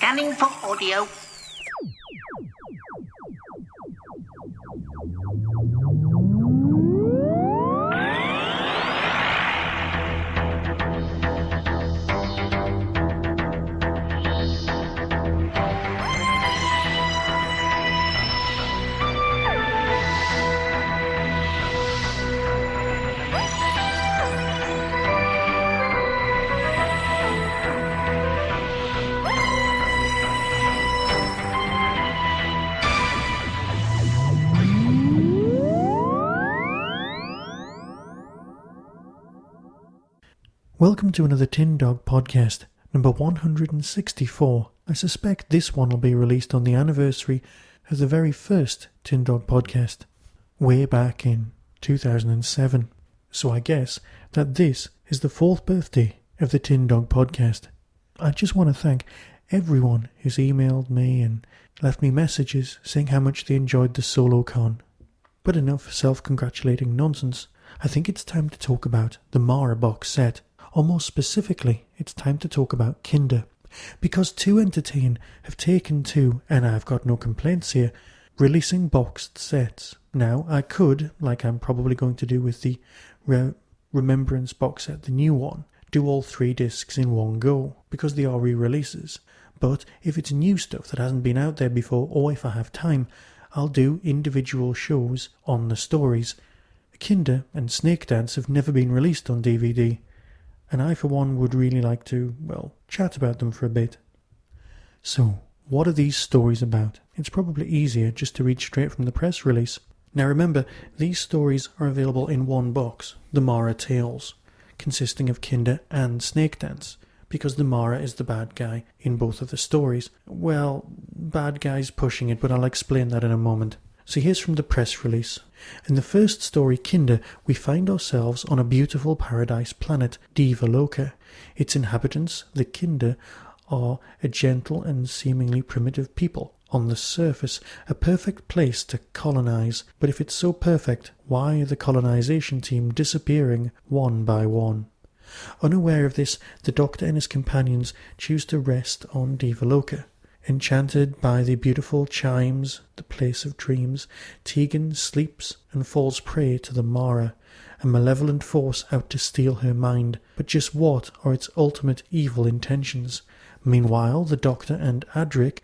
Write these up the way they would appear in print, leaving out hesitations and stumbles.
Scanning for audio. Welcome to another Tin Dog podcast, number 164. I suspect this one will be released on the anniversary of the very first Tin Dog podcast, way back in 2007. So I guess that this is the 4th birthday of the Tin Dog podcast. I just want to thank everyone who's emailed me and left me messages saying how much they enjoyed the solo con. But enough self-congratulating nonsense. I think it's time to talk about the Mara box set. Or more specifically, it's time to talk about Kinder, because 2Entertain have taken to, and I've got no complaints here, releasing boxed sets. Now, I could, like I'm probably going to do with the Remembrance box set, the new one, do all 3 discs in one go, because they are re-releases. But if it's new stuff that hasn't been out there before, or if I have time, I'll do individual shows on the stories. Kinder and Snake Dance have never been released on DVD. And I, for one, would really like to, chat about them for a bit. So, what are these stories about? It's probably easier just to read straight from the press release. Now remember, these stories are available in one box, the Mara Tales, consisting of Kinder and Snake Dance, because the Mara is the bad guy in both of the stories. Well, bad guy's pushing it, but I'll explain that in a moment. So here's from the press release. In the first story, Kinder, we find ourselves on a beautiful paradise planet, Deva Loka. Its inhabitants, the Kinder, are a gentle and seemingly primitive people. On the surface, a perfect place to colonize. But if it's so perfect, why are the colonization team disappearing one by one? Unaware of this, the Doctor and his companions choose to rest on Deva Loka. Enchanted by the beautiful chimes, the place of dreams, Tegan sleeps and falls prey to the Mara, a malevolent force out to steal her mind. But just what are its ultimate evil intentions? Meanwhile, the Doctor and Adric,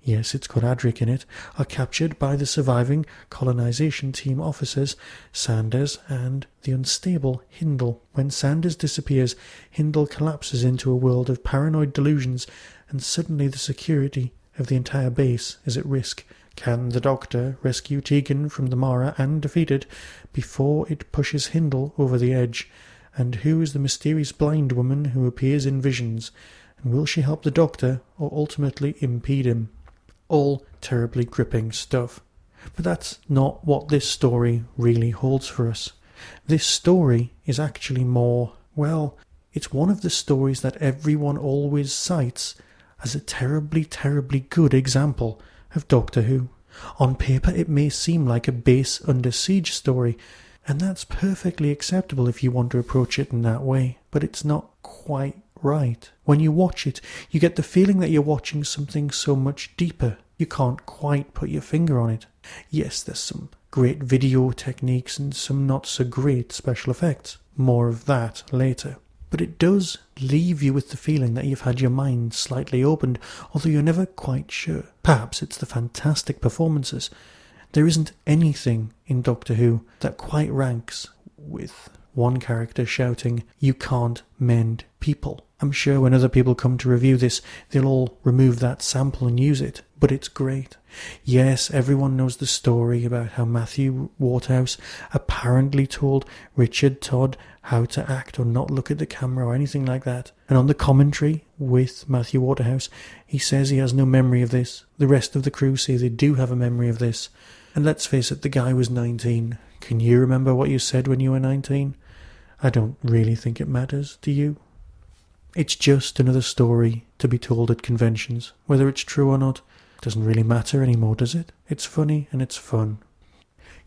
yes, it's got Adric in it, are captured by the surviving colonization team officers, Sanders and the unstable Hindle. When Sanders disappears, Hindle collapses into a world of paranoid delusions, and suddenly the security of the entire base is at risk. Can the Doctor rescue Tegan from the Mara and defeat it before it pushes Hindle over the edge? And who is the mysterious blind woman who appears in visions? And will she help the Doctor or ultimately impede him? All terribly gripping stuff. But that's not what this story really holds for us. This story is actually more, it's one of the stories that everyone always cites as a terribly, terribly good example of Doctor Who. On paper, it may seem like a base under siege story, and that's perfectly acceptable if you want to approach it in that way, but it's not quite right. When you watch it, you get the feeling that you're watching something so much deeper. You can't quite put your finger on it. Yes, there's some great video techniques and some not so great special effects. More of that later. But it does leave you with the feeling that you've had your mind slightly opened, although you're never quite sure. Perhaps it's the fantastic performances. There isn't anything in Doctor Who that quite ranks with one character shouting, "You can't mend people." I'm sure when other people come to review this, they'll all remove that sample and use it, but it's great. Yes, everyone knows the story about how Matthew Waterhouse apparently told Richard Todd how to act or not look at the camera or anything like that. And on the commentary with Matthew Waterhouse, he says he has no memory of this. The rest of the crew say they do have a memory of this. And let's face it, the guy was 19. Can you remember what you said when you were 19? I don't really think it matters, do you? It's just another story to be told at conventions. Whether it's true or not doesn't really matter anymore, does it? It's funny and it's fun.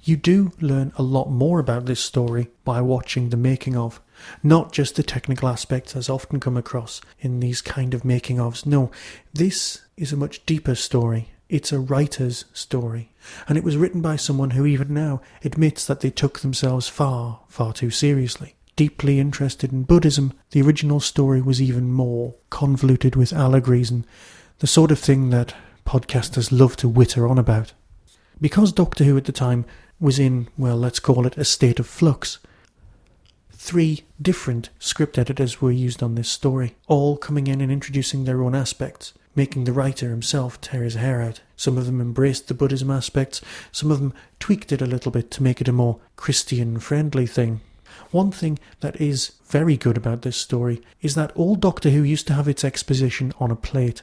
You do learn a lot more about this story by watching the making of. Not just the technical aspects as often come across in these kind of making-ofs. No, this is a much deeper story. It's a writer's story. And it was written by someone who even now admits that they took themselves far, far too seriously. Deeply interested in Buddhism, the original story was even more convoluted with allegories and the sort of thing that podcasters love to witter on about. Because Doctor Who at the time was in, well, let's call it a state of flux, 3 different script editors were used on this story, all coming in and introducing their own aspects, making the writer himself tear his hair out. Some of them embraced the Buddhism aspects, some of them tweaked it a little bit to make it a more Christian-friendly thing. One thing that is very good about this story is that all Doctor Who used to have its exposition on a plate.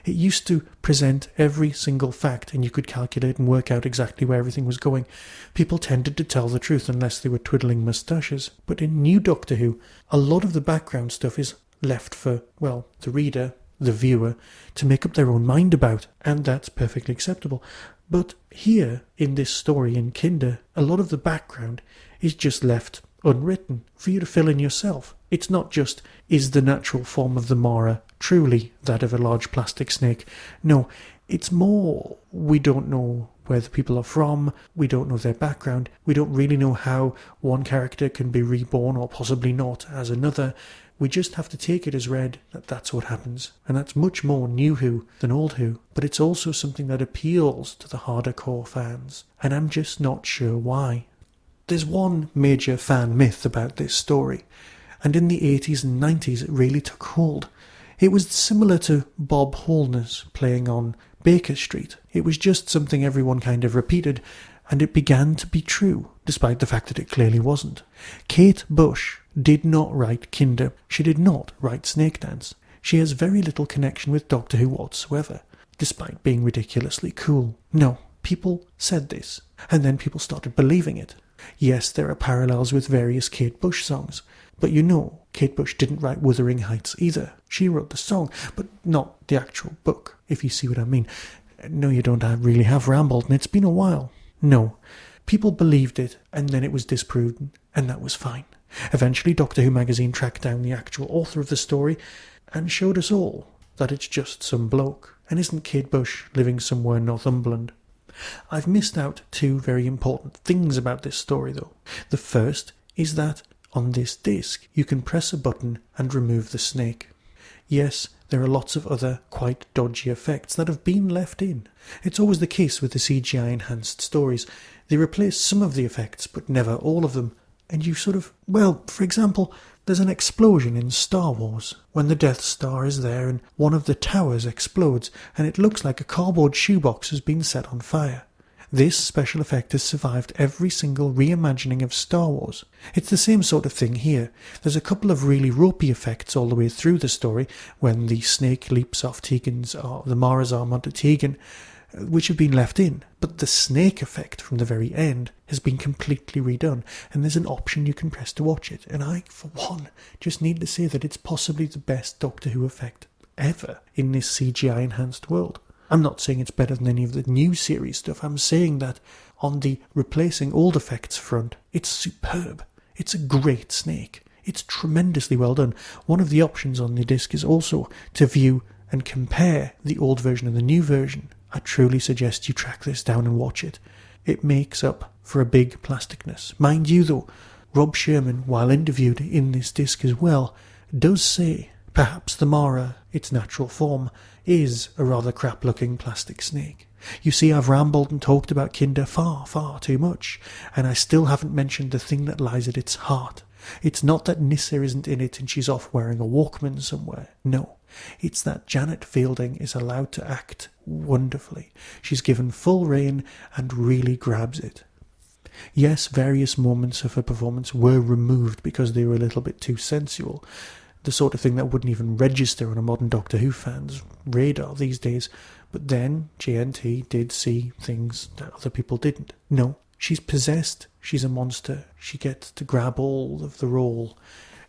It used to present every single fact and you could calculate and work out exactly where everything was going. People tended to tell the truth unless they were twiddling moustaches. But in New Doctor Who, a lot of the background stuff is left for, well, the reader, the viewer, to make up their own mind about, and that's perfectly acceptable. But here, in this story in Kinder, a lot of the background is just left unwritten for you to fill in yourself. It's not just, is the natural form of the Mara truly that of a large plastic snake? No, it's more, we don't know where the people are from, we don't know their background, we don't really know how one character can be reborn or possibly not as another. We just have to take it as read that that's what happens. And that's much more New Who than Old Who, but it's also something that appeals to the harder core fans, and I'm just not sure why. There's one major fan myth about this story, and in the 80s and 90s it really took hold. It was similar to Bob Holness playing on Baker Street. It was just something everyone kind of repeated, and it began to be true, despite the fact that it clearly wasn't. Kate Bush did not write Kinder. She did not write Snake Dance. She has very little connection with Doctor Who whatsoever, despite being ridiculously cool. No, people said this, and then people started believing it. Yes, there are parallels with various Kate Bush songs, but you know, Kate Bush didn't write Wuthering Heights either. She wrote the song, but not the actual book, if you see what I mean. No, you don't really have rambled, and it's been a while. No, people believed it, and then it was disproved, and that was fine. Eventually, Doctor Who magazine tracked down the actual author of the story, and showed us all that it's just some bloke, and isn't Kate Bush living somewhere in Northumberland. I've missed out 2 very important things about this story, though. The first is that on this disc you can press a button and remove the snake. Yes, there are lots of other quite dodgy effects that have been left in. It's always the case with the CGI-enhanced stories. They replace some of the effects, but never all of them. And you sort of, well, for example, there's an explosion in Star Wars when the Death Star is there and one of the towers explodes and it looks like a cardboard shoebox has been set on fire. This special effect has survived every single reimagining of Star Wars. It's the same sort of thing here. There's a couple of really ropey effects all the way through the story when the snake leaps off the Mara's arm onto Tegan, which have been left in, but the snake effect from the very end has been completely redone, and there's an option you can press to watch it, and I, for one, just need to say that it's possibly the best Doctor Who effect ever in this CGI-enhanced world. I'm not saying it's better than any of the new series stuff, I'm saying that on the replacing old effects front, it's superb. It's a great snake. It's tremendously well done. One of the options on the disc is also to view and compare the old version and the new version. I truly suggest you track this down and watch it. It makes up for a big plasticness. Mind you though, Rob Sherman, while interviewed in this disc as well, does say perhaps the Mara, its natural form, is a rather crap-looking plastic snake. You see, I've rambled and talked about Kinder far, far too much, and I still haven't mentioned the thing that lies at its heart. It's not that Nyssa isn't in it and she's off wearing a Walkman somewhere. No. It's that Janet Fielding is allowed to act wonderfully. She's given full rein and really grabs it. Yes, various moments of her performance were removed because they were a little bit too sensual. The sort of thing that wouldn't even register on a modern Doctor Who fan's radar these days. But then JNT did see things that other people didn't. No, she's possessed. She's a monster. She gets to grab all of the role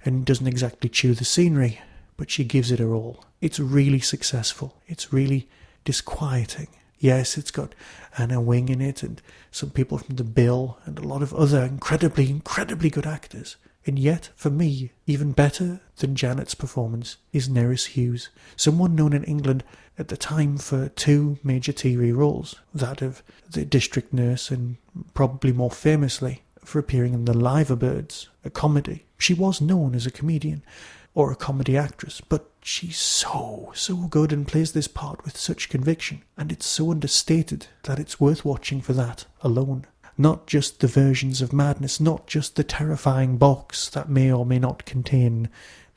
and doesn't exactly chew the scenery, but she gives it her all. It's really successful. It's really disquieting. Yes, it's got Anna Wing in it and some people from The Bill and a lot of other incredibly, incredibly good actors. And yet, for me, even better than Janet's performance is Nerys Hughes, someone known in England at the time for 2 major TV roles, that of the district nurse and probably more famously for appearing in The Liverbirds, a comedy. She was known as a comedian or a comedy actress, but she's so good and plays this part with such conviction, and it's so understated that it's worth watching for that alone. Not just the versions of madness, not just the terrifying box that may or may not contain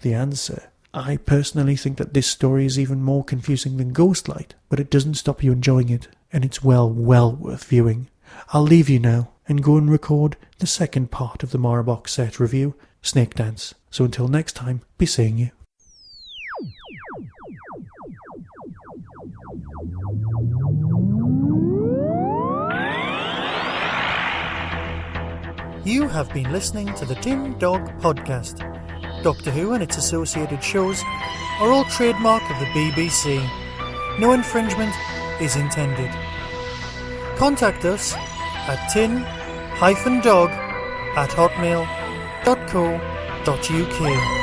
the answer. I personally think that this story is even more confusing than Ghostlight, but it doesn't stop you enjoying it, and it's well worth viewing. I'll leave you now and go and record the second part of the Mara box set review, Snake Dance. So until next time, be seeing you. You have been listening to the Tin Dog Podcast. Doctor Who and its associated shows are all trademark of the BBC. No infringement is intended. Contact us at tin-dog@hotmail.co.uk.